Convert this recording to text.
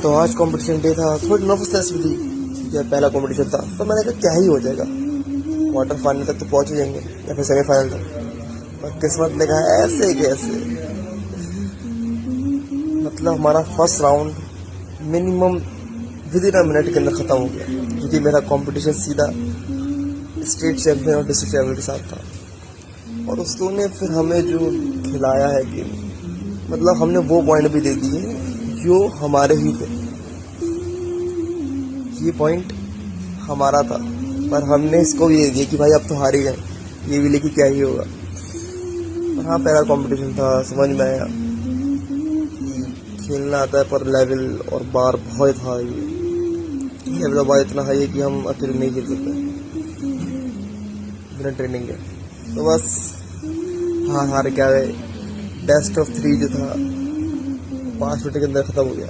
तो आज competition day था, थोड़ी नर्वसनेस भी थी, जब पहला कंपटीशन था तो मैंने कहा क्या ही हो जाएगा, क्वार्टर फाइनल तक तो पहुंच ही जाएंगे या फिर सेमीफाइनल तक। और किस्मत ने कहा ऐसे कैसे, मतलब हमारा first round minimum with in a minute के अंदर खत्म हो गया, क्योंकि मेरा कंपटीशन सीधा स्टेट चैंपियन और डिस्ट्रिक्ट चैंपियन के साथ था। और उसने ने फिर हमें जो खिलाया है कि मतलब हमने वो पॉइंट भी दे दिए जो हमारे ही थे, ये पॉइंट हमारा था, पर हमने इसको भी दे दिया कि भाई अब तो हार ही गए, ये भी लेके क्या ही होगा। पर हाँ, पहला कंपटीशन था, समझ में आया कि खेलना आता है पर लेवल और बार बहुत था, ये लेवल बार इतना हाई है कि हम अकेले नहीं खेल सकते बिना ट्रेनिंग के। तो बस हार क्या गए, बेस्ट ऑफ 3 जो था 5 मिनट के अंदर ख़त्म हो गया।